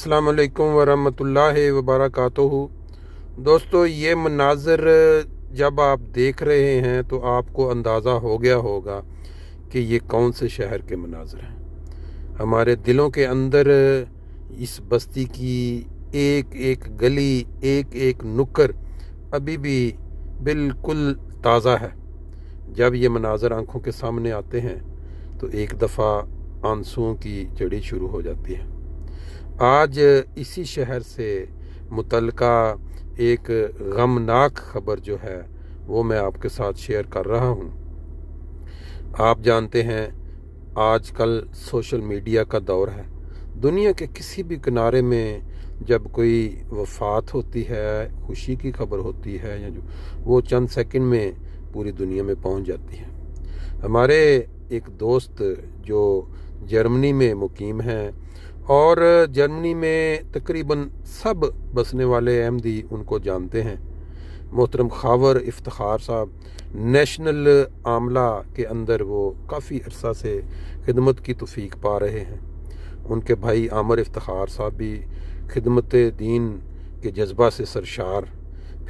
अस्सलाम वालेकुम वरहमतुल्लाहि वबरकातुहू। दोस्तों, ये मनाज़र जब आप देख रहे हैं तो आपको अंदाज़ा हो गया होगा कि ये कौन से शहर के मनाज़र हैं। हमारे दिलों के अंदर इस बस्ती की एक एक गली, एक एक नुक्कड़ अभी भी बिल्कुल ताज़ा है। जब ये मनाज़र आंखों के सामने आते हैं तो एक दफ़ा आंसुओं की झड़ी शुरू हो जाती है। आज इसी शहर से मुतल्लिका एक गमनाक खबर जो है वो मैं आपके साथ शेयर कर रहा हूँ। आप जानते हैं आजकल सोशल मीडिया का दौर है। दुनिया के किसी भी किनारे में जब कोई वफ़ात होती है, खुशी की खबर होती है या जो वो चंद सेकंड में पूरी दुनिया में पहुंच जाती है। हमारे एक दोस्त जो जर्मनी में मुकीम हैं और जर्मनी में तकरीबन सब बसने वाले अहमदी उनको जानते हैं, मोहतरम खावर इफ्तिखार साहब नेशनल आमला के अंदर वो काफ़ी अरसा से खिदमत की तौफीक पा रहे हैं। उनके भाई आमर इफ्तिखार साहब भी खिदमत दीन के जज्बा से सरशार।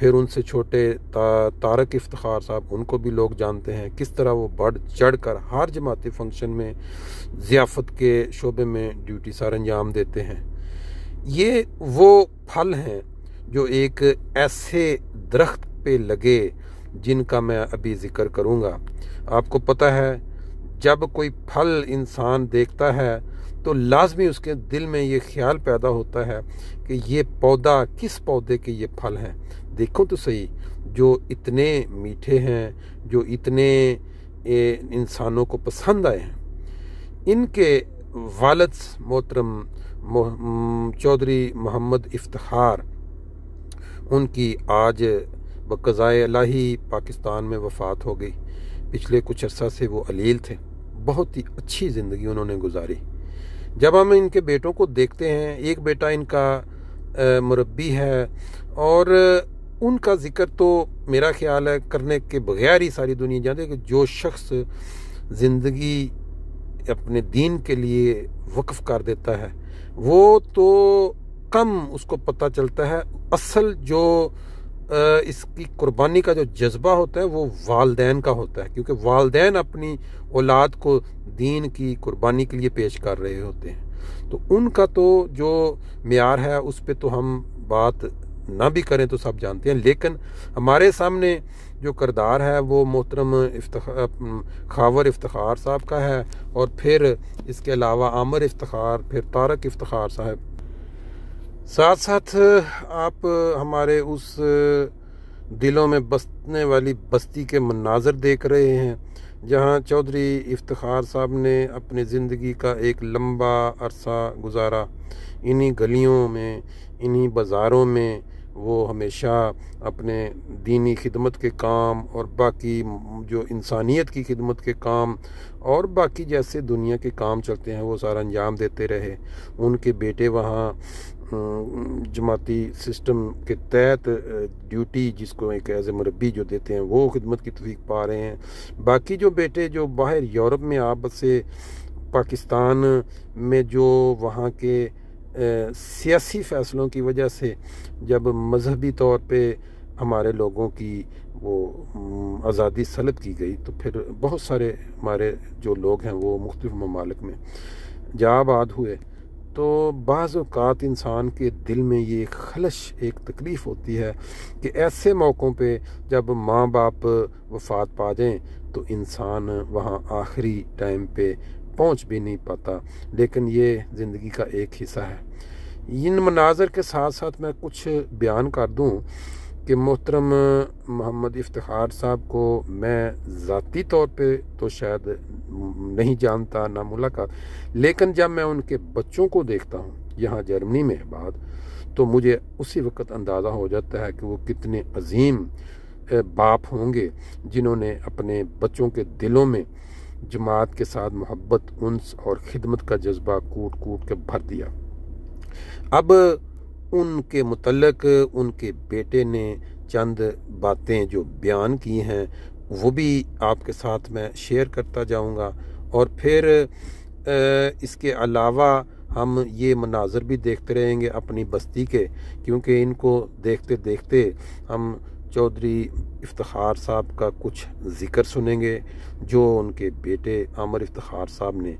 फिर उनसे छोटे तारक इफ्तिखार साहब, उनको भी लोग जानते हैं किस तरह वो बढ़ चढ़ कर हर जमाती फंक्शन में ज़ियाफ़त के शोबे में ड्यूटी सर अंजाम देते हैं। ये वो फल हैं जो एक ऐसे दरख्त पे लगे जिनका मैं अभी ज़िक्र करूँगा। आपको पता है जब कोई फल इंसान देखता है तो लाजमी उसके दिल में ये ख्याल पैदा होता है कि ये पौधा किस पौधे के ये फल हैं। देखो तो सही, जो इतने मीठे हैं, जो इतने इंसानों को पसंद आए हैं। इनके वालिद मोहतरम चौधरी मोहम्मद इफ्तिखार, उनकी आज बक़ज़ाए इलाही पाकिस्तान में वफ़ात हो गई। पिछले कुछ अर्सा से वो अलील थे। बहुत ही अच्छी ज़िंदगी उन्होंने गुजारी। जब हम इनके बेटों को देखते हैं, एक बेटा इनका मुरब्बी है और उनका ज़िक्र तो मेरा ख्याल है करने के बगैर ही सारी दुनिया जानती है कि जो शख्स ज़िंदगी अपने दीन के लिए वक्फ़ कर देता है वो तो कम उसको पता चलता है। असल जो इसकी कुर्बानी का जो जज्बा होता है वो वालदैन का होता है, क्योंकि वालदैन अपनी औलाद को दीन की कुर्बानी के लिए पेश कर रहे होते हैं। तो उनका तो जो मेयार है उस पे तो हम बात ना भी करें तो सब जानते हैं, लेकिन हमारे सामने जो किरदार है वो मोहतरम खावर इफ्तिखार साहब का है और फिर इसके अलावा आमर इफ्तिखार, फिर तारक इफ्तिखार साहब। साथ साथ आप हमारे उस दिलों में बसने वाली बस्ती के मनाज़र देख रहे हैं जहां चौधरी इफ्तिखार साहब ने अपनी ज़िंदगी का एक लंबा अरसा गुजारा। इन्हीं गलियों में, इन्हीं बाज़ारों में वो हमेशा अपने दीनी खिदमत के काम और बाकी जो इंसानियत की खिदमत के काम और बाकी जैसे दुनिया के काम चलते हैं वो सारा अंजाम देते रहे। उनके बेटे वहाँ जमाती सिस्टम के तहत ड्यूटी, जिसको एक एज ए मुरब्बी जो देते हैं, वो खिदमत की तौफीक पा रहे हैं। बाकी जो बेटे जो बाहर यूरोप में आप से पाकिस्तान में जो वहाँ के सियासी फ़ैसलों की वजह से जब मजहबी तौर पे हमारे लोगों की वो आज़ादी सल्ब की गई तो फिर बहुत सारे हमारे जो लोग हैं वो मुख्तलिफ़ ममालिक में जा आबाद हुए। तो बाज़ औक़ात इंसान के दिल में ये एक खलश, एक तकलीफ़ होती है कि ऐसे मौक़ों पे जब माँ बाप वफ़ात पा जाएँ तो इंसान वहाँ आखिरी टाइम पे पहुँच भी नहीं पाता, लेकिन ये ज़िंदगी का एक हिस्सा है। इन मनाज़र के साथ साथ मैं कुछ बयान कर दूँ कि मोहतरम मोहम्मद इफ्तिखार साहब को मैं ज़ाती तौर पे तो शायद नहीं जानता, ना मुलाकात, लेकिन जब मैं उनके बच्चों को देखता हूँ यहाँ जर्मनी में बाद, तो मुझे उसी वक्त अंदाज़ा हो जाता है कि वो कितने अजीम बाप होंगे जिन्होंने अपने बच्चों के दिलों में जमात के साथ मोहब्बत, उन्स और ख़िदमत का जज्बा कूट कूट के भर दिया। अब उनके मुतल्लिक उनके बेटे ने चंद बातें जो बयान की हैं वो भी आपके साथ मैं शेयर करता जाऊंगा और फिर इसके अलावा हम ये मनाजर भी देखते रहेंगे अपनी बस्ती के, क्योंकि इनको देखते देखते हम चौधरी इफ्तिखार साहब का कुछ ज़िक्र सुनेंगे जो उनके बेटे आमिर इफ्तिखार साहब ने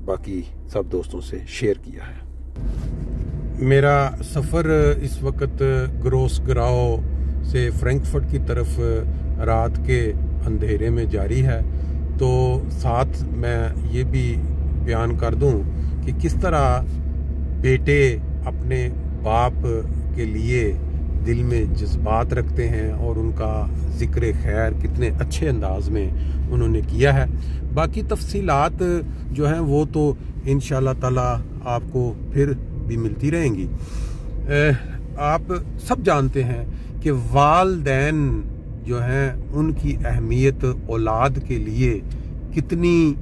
बाकी सब दोस्तों से शेयर किया है। मेरा सफ़र इस वक्त ग्रोस ग्राओ से फ्रैंकफर्ट की तरफ रात के अंधेरे में जारी है। तो साथ मैं ये भी बयान कर दूं कि किस तरह बेटे अपने बाप के लिए दिल में जज्बात रखते हैं और उनका ज़िक्र खैर कितने अच्छे अंदाज में उन्होंने किया है। बाकी तफसीलात जो हैं वो तो इंशाअल्लाह ताला आपको फिर भी मिलती रहेंगी। आप सब जानते हैं कि वालिदैन जो हैं उनकी अहमियत औलाद के लिए कितनी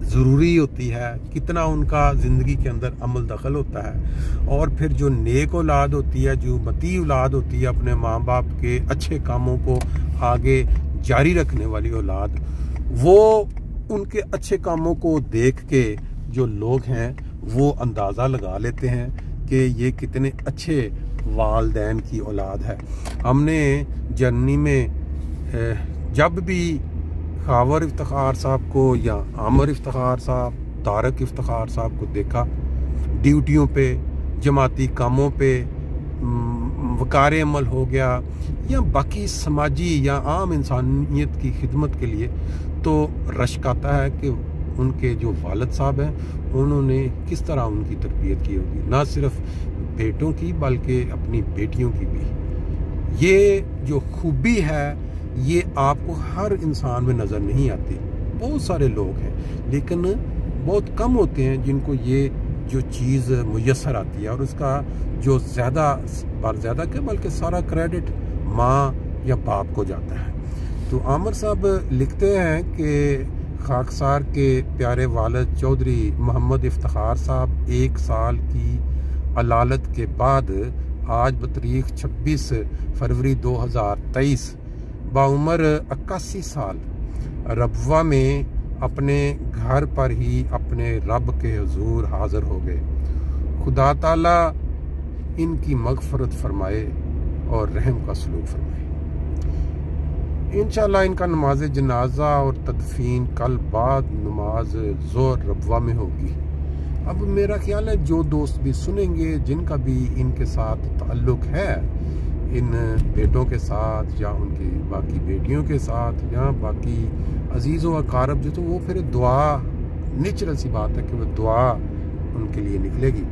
ज़रूरी होती है, कितना उनका ज़िंदगी के अंदर अमल दखल होता है। और फिर जो नेक औलाद होती है, जो मती औलाद होती है, अपने माँ बाप के अच्छे कामों को आगे जारी रखने वाली औलाद, वो उनके अच्छे कामों को देख के जो लोग हैं वो अंदाज़ा लगा लेते हैं कि ये कितने अच्छे वालिदैन की औलाद है। हमने जर्नी में जब भी खावर इफ्तिखार साहब को या आमिर इफ्तिखार साहब, तारक इफ्तिखार साहब को देखा ड्यूटियों पे, जमाती कामों पे, वकार अमल हो गया या बाकी समाजी या आम इंसानियत की खिदमत के लिए, तो रश्क आता है कि उनके जो वालिद साहब हैं उन्होंने किस तरह उनकी तरबियत की होगी, ना सिर्फ बेटों की बल्कि अपनी बेटियों की भी। ये जो खूबी है ये आपको हर इंसान में नज़र नहीं आती। बहुत सारे लोग हैं लेकिन बहुत कम होते हैं जिनको ये जो चीज़ मुयस्सर आती है, और उसका जो ज़्यादा क्या बल्कि सारा क्रेडिट माँ या बाप को जाता है। तो आमिर साहब लिखते हैं कि खाकसार के प्यारे वालिद चौधरी मोहम्मद इफ्तिखार साहब 1 साल की अलालत के बाद आज बतरीक 26 फरवरी 2023 बाउमर 81 साल रबवा में अपने घर पर ही अपने रब के हुजूर हाजिर हो गए। खुदा ताला इनकी मगफरत फरमाए और रहम का सलूक फरमाए। इंशाअल्लाह इनका नमाज जनाजा और तदफीन कल बाद नमाज ज़ोहर रबवा में होगी। अब मेरा ख्याल है जो दोस्त भी सुनेंगे जिनका भी इनके साथ ताल्लुक़ है, इन बेटों के साथ या उनकी बाकी बेटियों के साथ या बाकी अजीज़ों अकारब जो, तो वो फिर दुआ नेचुरल सी बात है कि वो दुआ उनके लिए निकलेगी।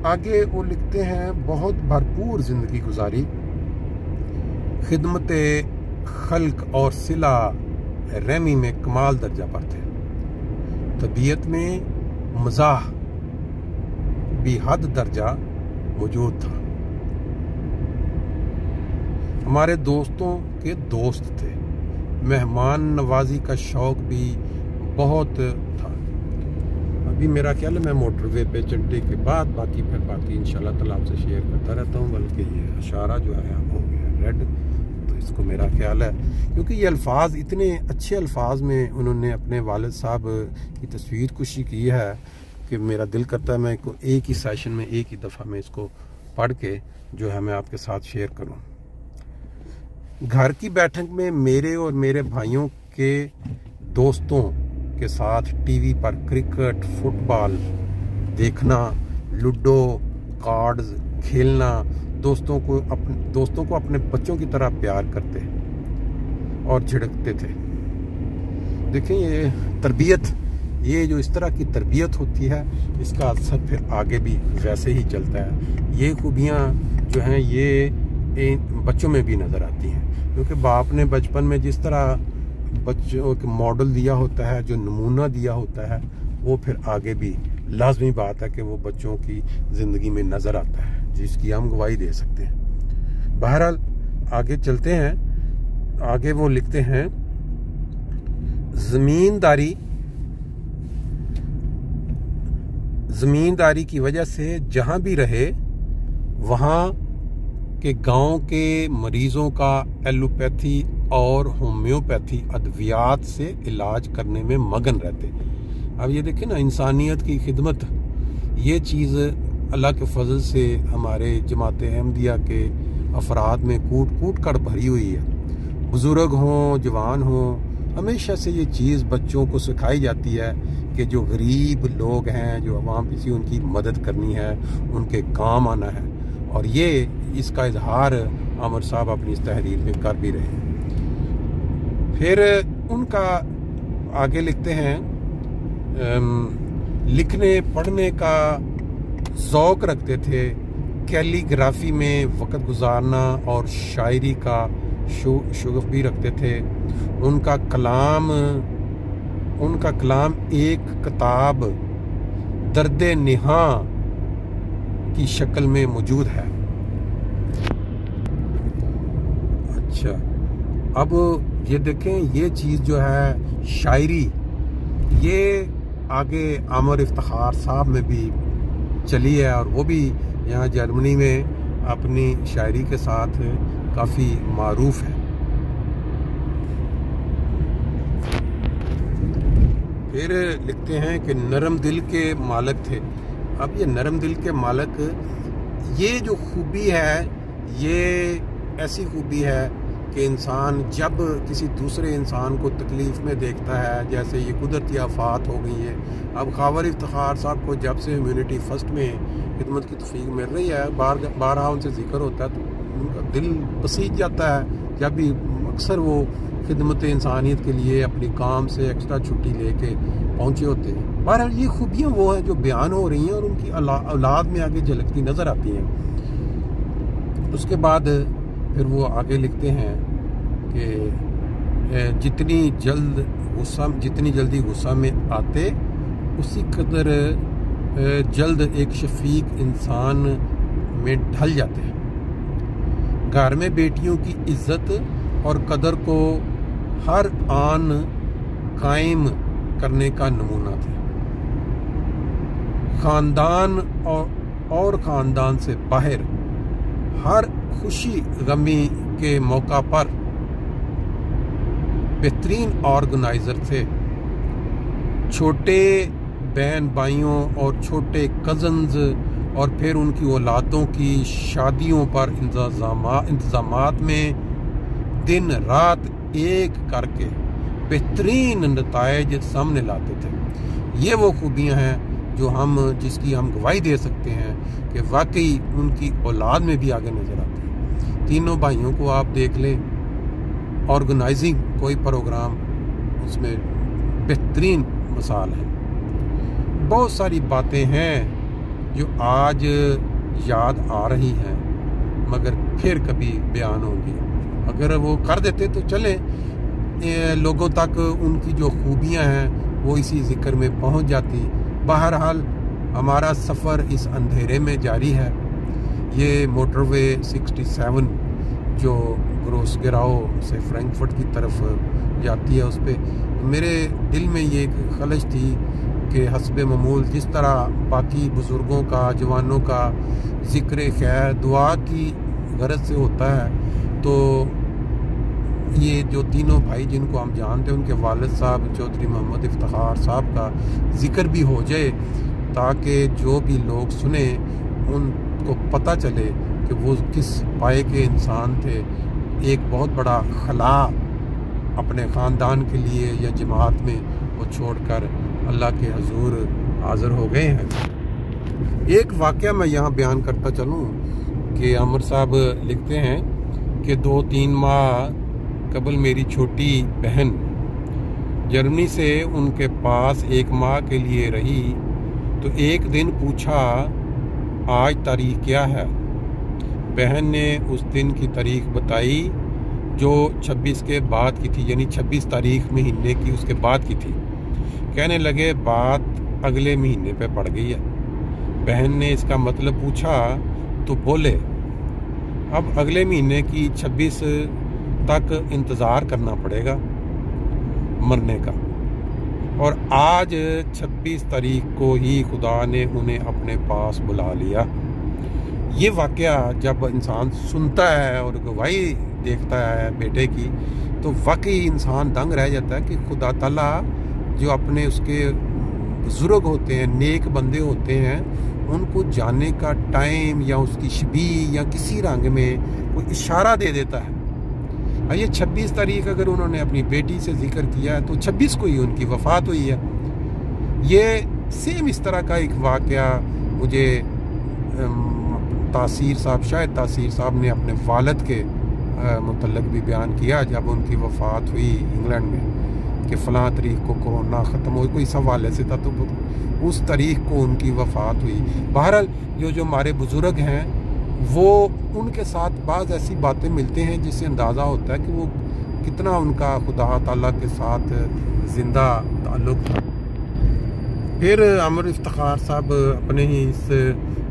आगे वो लिखते हैं बहुत भरपूर ज़िंदगी गुजारी, खिदमत खल्क और सिला रहमी में कमाल दर्जा पर थे। तबीयत में मज़ाह भी हद दर्जा मौजूद था। हमारे दोस्तों के दोस्त थे। मेहमान नवाजी का शौक भी बहुत था। अभी मेरा ख्याल है मैं मोटरवे पे चढ़ने के बाद बाकी इंशाल्लाह ताला आपसे शेयर करता रहता हूँ। बल्कि ये इशारा जो है हो गया रेड, तो इसको मेरा ख्याल है क्योंकि ये अल्फाज इतने अच्छे अल्फाज में उन्होंने अपने वालिद साहब की तस्वीर कुशी की है कि मेरा दिल करता है मैं इसको एक ही सेशन में एक ही दफ़ा में इसको पढ़ के जो है मैं आपके साथ शेयर करूं। घर की बैठक में मेरे और मेरे भाइयों के दोस्तों के साथ टीवी पर क्रिकेट, फुटबॉल देखना, लूडो, कार्ड्स खेलना, दोस्तों को अपने बच्चों की तरह प्यार करते और झिड़कते थे। देखें ये तरबियत, ये जो इस तरह की तरबियत होती है इसका असर फिर आगे भी वैसे ही चलता है। ये खूबियाँ जो हैं ये बच्चों में भी नज़र आती हैं क्योंकि बाप ने बचपन में जिस तरह बच्चों को मॉडल दिया होता है, जो नमूना दिया होता है, वो फिर आगे भी लाजमी बात है कि वो बच्चों की ज़िंदगी में नज़र आता है, जिसकी हम गवाही दे सकते हैं। बहरहाल आगे चलते हैं। आगे वो लिखते हैं ज़मींदारी की वजह से जहां भी रहे वहां के गांव के मरीजों का एलोपैथी और होम्योपैथी अद्वियात से इलाज करने में मगन रहते। अब ये देखें ना, इंसानियत की खिदमत, ये चीज़ अल्लाह के फजल से हमारे जमात अहमदिया के अफराद में कूट कूट कर भरी हुई है। बुज़ुर्ग हों, जवान हों, हमेशा से ये चीज़ बच्चों को सिखाई जाती है कि जो गरीब लोग हैं, जो अवाम किसी, उनकी मदद करनी है, उनके काम आना है। और ये इसका इजहार आमिर साहब अपनी इस तहरीर में कर भी रहे हैं। फिर उनका आगे लिखते हैं, लिखने पढ़ने का ज़ौक़ रखते थे, कैलीग्राफी में वक़्त गुजारना और शायरी का शौक़ भी रखते थे। उनका कलाम एक किताब दर्द निहा की शक्ल में मौजूद है। अच्छा, अब ये देखें, ये चीज़ जो है शायरी, ये आगे आमिर इफ्तिखार साहब में भी चली है और वो भी यहाँ जर्मनी में अपनी शायरी के साथ काफ़ी मारूफ है। फिर लिखते हैं कि नरम दिल के मालिक थे। अब ये नरम दिल के मालिक, ये जो खूबी है, ये ऐसी खूबी है कि इंसान जब किसी दूसरे इंसान को तकलीफ़ में देखता है, जैसे ये कुदरती आफात हो गई है। अब खावर इफ्तिखार साहब को जब से ह्यूमैनिटी फर्स्ट में खिदमत की तौफीक मिल रही है, बारहा उनसे जिक्र होता है, तो उनका दिल पसीज जाता है जब भी अक्सर वो खिदमत इंसानियत के लिए अपनी काम से एक्स्ट्रा छुट्टी लेके पहुँचे होते हैं। बहरहाल ये खूबियाँ वो हैं जो बयान हो रही हैं और उनकी औलाद में आगे झलकती नज़र आती हैं। उसके बाद फिर वो आगे लिखते हैं कि जितनी जल्दी गुस्सा में आते, उसी कदर जल्द एक शफीक इंसान में ढल जाते हैं। घर में बेटियों की इज्जत और कदर को हर आन कायम करने का नमूना थे। खानदान और खानदान से बाहर हर खुशी गमी के मौका पर बेहतरीन ऑर्गेनाइजर थे। छोटे बहन भाइयों और छोटे कज़न्स और फिर उनकी औलादों की शादियों पर इंतज़ामात में दिन रात एक करके बेहतरीन नताइज सामने लाते थे। ये वो खूबियाँ हैं जिसकी हम गवाही दे सकते हैं कि वाकई उनकी औलाद में भी आगे नज़र आती है। तीनों भाइयों को आप देख लें, ऑर्गेनाइजिंग कोई प्रोग्राम, उसमें बेहतरीन मिसाल है। बहुत सारी बातें हैं जो आज याद आ रही हैं मगर फिर कभी बयान होंगी। अगर वो कर देते तो चले, लोगों तक उनकी जो खूबियां हैं वो इसी जिक्र में पहुंच जाती। बहरहाल हमारा सफ़र इस अंधेरे में जारी है। ये मोटरवे 67 जो ग्रोसगेराओ से फ्रैंकफर्ट की तरफ जाती है, उस पर मेरे दिल में ये एक खलश थी कि हस्बे मामूल जिस तरह बाकी बुज़ुर्गों का, जवानों का ज़िक्र खैर दुआ की गरज से होता है, तो ये जो तीनों भाई जिनको हम जानते हैं, उनके वालिद साहब चौधरी मोहम्मद इफ्तिखार साहब का ज़िक्र भी हो जाए, ताकि जो भी लोग सुने उनको पता चले कि वो किस पाए के इंसान थे। एक बहुत बड़ा खला अपने ख़ानदान के लिए या जमात में वो छोड़कर अल्लाह के हजूर हाज़िर हो गए हैं। एक वाक़या मैं यहाँ बयान करता चलूँ कि आमिर साहब लिखते हैं कि 2-3 माह कबल मेरी छोटी बहन जर्मनी से उनके पास 1 माह के लिए रही, तो एक दिन पूछा आज तारीख क्या है। बहन ने उस दिन की तारीख बताई जो 26 के बाद की थी, यानी 26 तारीख महीने की उसके बाद की थी। कहने लगे बात अगले महीने पे पड़ गई है। बहन ने इसका मतलब पूछा तो बोले अब अगले महीने की 26 तक इंतज़ार करना पड़ेगा मरने का। और आज 26 तारीख को ही खुदा ने उन्हें अपने पास बुला लिया। ये वाक़या जब इंसान सुनता है और गवाही देखता है बेटे की, तो वाकई इंसान दंग रह जाता है कि खुदा ताला जो अपने उसके बुज़ुर्ग होते हैं, नेक बंदे होते हैं, उनको जाने का टाइम या उसकी शबीह या किसी रंग में कोई इशारा दे देता है। ये 26 तारीख अगर उन्होंने अपनी बेटी से जिक्र किया है तो 26 को ही उनकी वफ़ात हुई है। ये सेम इस तरह का एक वाक़या मुझे तासीर साहब, शायद तासीर साहब ने अपने वालिद के मुतल्लिक़ भी बयान किया जब उनकी वफ़ात हुई इंग्लैंड में, कि फ़लाँ तारीख को कोरोना ख़त्म हो, कोई इस हवाले से था, तो उस तारीख को उनकी वफ़ात हुई। बहरहाल जो हमारे बुज़ुर्ग हैं वो, उनके साथ बाज़ ऐसी बातें मिलते हैं जिससे अंदाज़ा होता है कि वो कितना उनका खुदा ताला के साथ ज़िंदा ताल्लुक़ था। फिर आमिर इफ्तिखार साहब अपने ही इस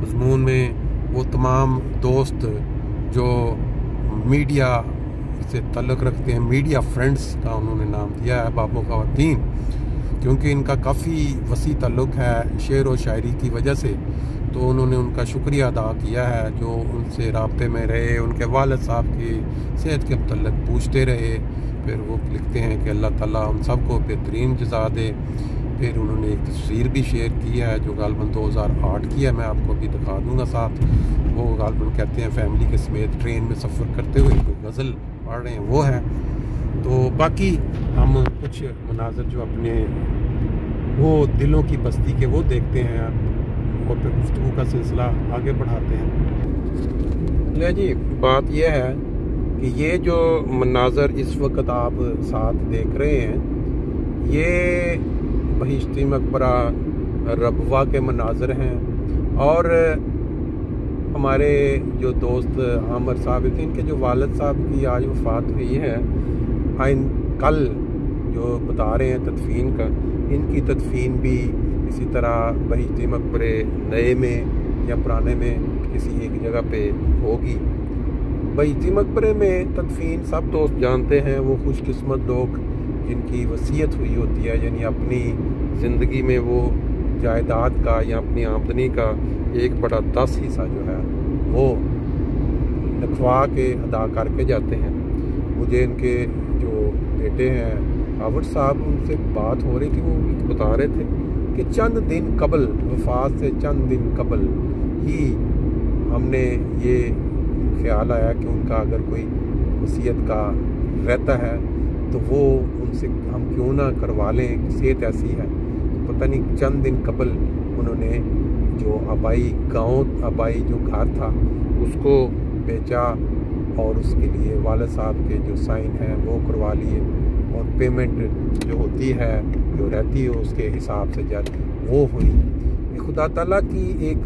मज़मून में वो तमाम दोस्त जो मीडिया से ताल्लुक़ रखते हैं, मीडिया फ्रेंड्स का उन्होंने नाम दिया है बाबो ख़वातीन, क्योंकि इनका काफ़ी वसी ताल्लुक़ है शेर व शायरी की वजह से। तो उन्होंने उनका शुक्रिया अदा किया है जो उनसे राब्ते में रहे, उनके वालिद साहब की सेहत के मुतल्लिक़ पूछते रहे। फिर वो लिखते हैं कि अल्लाह ताला उन सबको बेहतरीन जज़ा दे। फिर उन्होंने एक तस्वीर भी शेयर की है जो गालबन 2008 की है, मैं आपको अभी दिखा दूँगा साथ। वो गालबन कहते हैं फैमिली के समेत ट्रेन में सफ़र करते हुए कोई गज़ल पढ़ रहे हैं, वो है। तो बाकी हम कुछ मनाज़र जो अपने वो दिलों की बस्ती के वो देखते हैं और फिर गुफ्तगू का सिलसिला आगे बढ़ाते हैं। ले जी, बात यह है कि ये जो मनाज़र इस वक्त आप साथ देख रहे हैं, ये बहिश्ती मकबरा रबवा के मनाज़र हैं। और हमारे जो दोस्त आमिर साहब थे, इनके जो वालिद साहब की आज वफ़ात हुई है, कल जो बता रहे हैं तदफीन का, इनकी तदफीन भी इसी तरह बहिश्ती मकबरे नए में या पुराने में किसी एक जगह पे होगी। बहिश्ती मकबरे में तदफीन सब दोस्त जानते हैं, वो खुशकिस्मत लोग जिनकी वसीयत हुई होती है, यानी अपनी ज़िंदगी में वो जायदाद का या अपनी आमदनी का 1/10 हिस्सा जो है वो लिखवा के अदा करके जाते हैं। मुझे इनके जो बेटे हैं आवर साहब, उनसे बात हो रही थी, वो बता रहे थे कि चंद दिन कबल, वफ़ात से चंद दिन कबल ही हमने ये ख्याल आया कि उनका अगर कोई वसीयत का रहता है तो वो उनसे हम क्यों ना करवा लें, सेहत ऐसी है। तो पता नहीं चंद दिन कबल उन्होंने जो आबाई जो घर था उसको बेचा और उसके लिए वालिद साहब के जो साइन हैं वो करवा लिए, और पेमेंट जो होती है जो रहती है उसके हिसाब से जब वो हुई। खुदा ताला की एक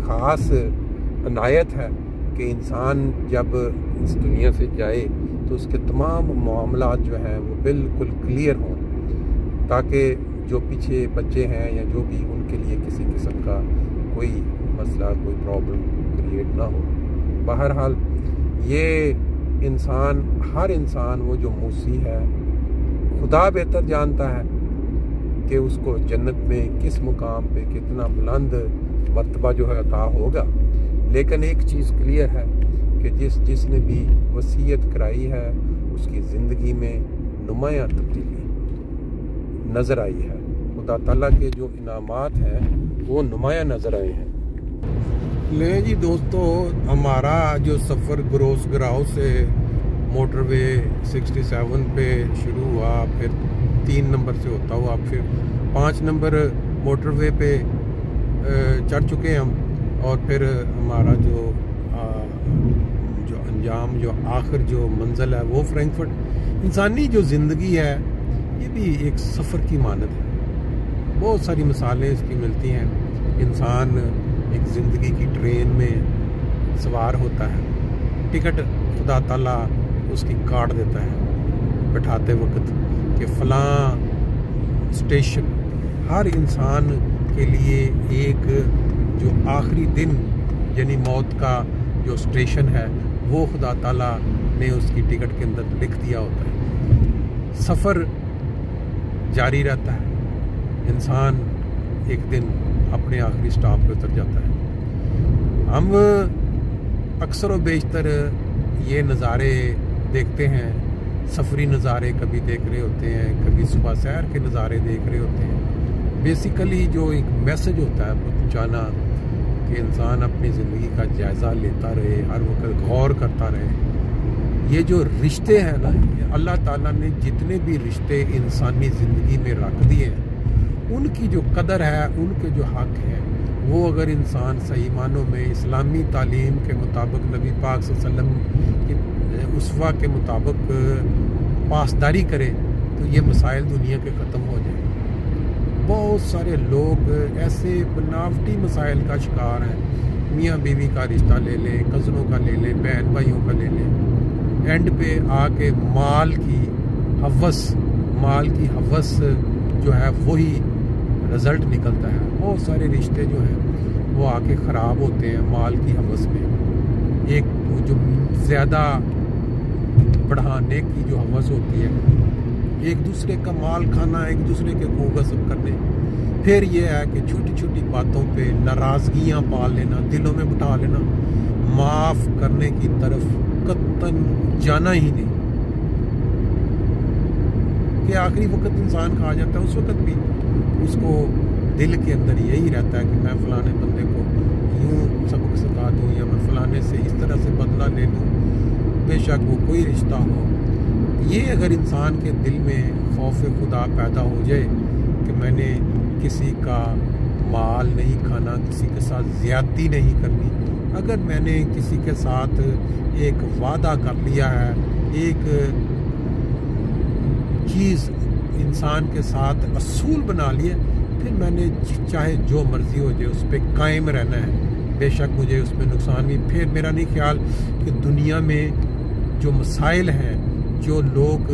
ख़ास अनायत है कि इंसान जब इस दुनिया से जाए तो उसके तमाम मामलात जो हैं वो बिल्कुल क्लियर हों, ताकि जो पीछे बच्चे हैं या जो भी, उनके लिए किसी किस्म का कोई मसला, कोई प्रॉब्लम क्रिएट ना हो। बहरहाल ये इंसान, हर इंसान वो जो मूसी है, खुदा बेहतर जानता है कि उसको जन्नत में किस मुकाम पे कितना बुलंद मर्तबा जो है अता होगा। लेकिन एक चीज़ क्लियर है कि जिसने भी वसीयत कराई है उसकी ज़िंदगी में नुमायाँ तब्दीली नज़र आई है। खुदा ताला के जो इनामात हैं वो नुमायाँ नज़र आए हैं। ले जी दोस्तों, हमारा जो सफ़र ग्रोसगांव से मोटरवे 67 पे शुरू हुआ, फिर 3 नंबर से होता हुआ फिर 5 नंबर मोटरवे पे चढ़ चुके हैं हम, और फिर हमारा जो अंजाम, जो आखिर जो मंजिल है वो फ्रैंकफर्ट। इंसानी जो ज़िंदगी है ये भी एक सफ़र की मानद है। बहुत सारी मिसालें इसकी मिलती हैं। इंसान एक ज़िंदगी की ट्रेन में सवार होता है, टिकट खुदा ताला उसकी काट देता है बैठाते वक्त कि फ़लाँ स्टेशन। हर इंसान के लिए एक जो आखिरी दिन यानी मौत का जो स्टेशन है वो खुदा ताला ने उसकी टिकट के अंदर लिख दिया होता है। सफ़र जारी रहता है, इंसान एक दिन अपने आखिरी स्टॉप पे उतर जाता है। हम अक्सर व बेशतर ये नज़ारे देखते हैं, सफरी नज़ारे कभी देख रहे होते हैं, कभी सुबह सैर के नज़ारे देख रहे होते हैं। बेसिकली जो एक मैसेज होता है पहुँचाना कि इंसान अपनी ज़िंदगी का जायज़ा लेता रहे, हर वक्त गौर करता रहे। ये जो रिश्ते हैं ना, अल्लाह ताला ने जितने भी रिश्ते इंसानी ज़िंदगी में रख दिए हैं, उनकी जो कदर है, उनके जो हक़ है, वो अगर इंसान सही मानों में इस्लामी तालीम के मुताबिक, नबी पाक सल्लल्लाहु अलैहि वसल्लम की उसवा के मुताबिक पासदारी करे तो ये मसाइल दुनिया के ख़त्म हो जाए। बहुत सारे लोग ऐसे बनावटी मसाइल का शिकार हैं। मियाँ बीवी का रिश्ता ले लें, कज़नों का ले लें, बहन भाइयों का ले लें, एंड पे आके माल की हवस जो है वही रिज़ल्ट निकलता है। बहुत सारे रिश्ते जो हैं वो आके ख़राब होते हैं माल की हवस में। एक जो ज़्यादा बढ़ाने की जो हवस होती है, एक दूसरे का माल खाना, एक दूसरे के को गस्ब करने, फिर ये है कि छोटी छोटी बातों पे नाराज़गियाँ पाल लेना, दिलों में बिठा लेना, माफ़ करने की तरफ कतन जाना ही नहीं। कि आखिरी वक्त इंसान खा जाता है, उस वक्त भी उसको दिल के अंदर यही रहता है कि मैं फ़लाने बंदे को यूँ सबक सिखा दूँ, या मैं फ़लाने से इस तरह से बदला ले लूँ, बेशक वो कोई रिश्ता हो। ये अगर इंसान के दिल में खौफ खुदा पैदा हो जाए कि मैंने किसी का माल नहीं खाना, किसी के साथ ज़्यादती नहीं करनी, अगर मैंने किसी के साथ एक वादा कर लिया है, एक चीज़ इंसान के साथ असूल बना लिया, फिर मैंने चाहे जो मर्ज़ी हो जाए उस पर कायम रहना है। बेशक मुझे उसमें नुकसान भी, फिर मेरा नहीं ख्याल कि दुनिया में जो मसाइल हैं, जो लोग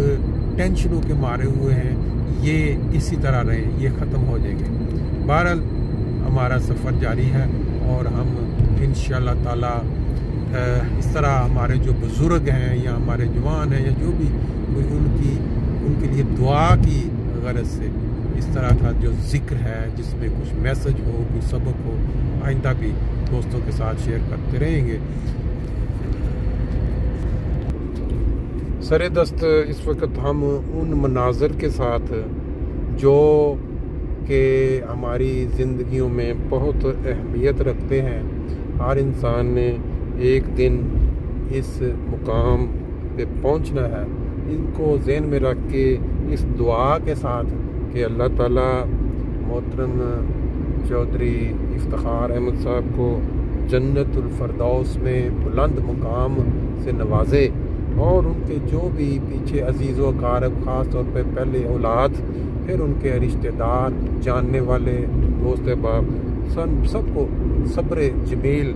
टेंशनों के मारे हुए हैं, ये इसी तरह रहे, ये ख़त्म हो जाएंगे। बहरहाल हमारा सफ़र जारी है और हम इंशाअल्लाह ताला इस तरह हमारे जो बुज़ुर्ग हैं या हमारे जवान हैं या जो भी उनके लिए दुआ की गरज से इस तरह का जो ज़िक्र है जिसमें कुछ मैसेज हो, कुछ सबक हो, आइंदा भी दोस्तों के साथ शेयर करते रहेंगे। सरेदस्त इस वक्त हम उन मनाज़र के साथ जो कि हमारी ज़िंदगियों में बहुत अहमियत रखते हैं। हर इंसान ने एक दिन इस मुकाम पे पहुंचना है। इनको ज़हन में रख के इस दुआ के साथ कि अल्लाह ताला मोहतरम चौधरी इफ्तिखार अहमद साहब को जन्नतुल फरदौस में बुलंद मुकाम से नवाजे, और उनके जो भी पीछे अजीज़ व अकारब, ख़ास तौर पे पहले औलाद, फिर उनके रिश्तेदार, जानने वाले, दोस्त बाप, सबको सब्र जमील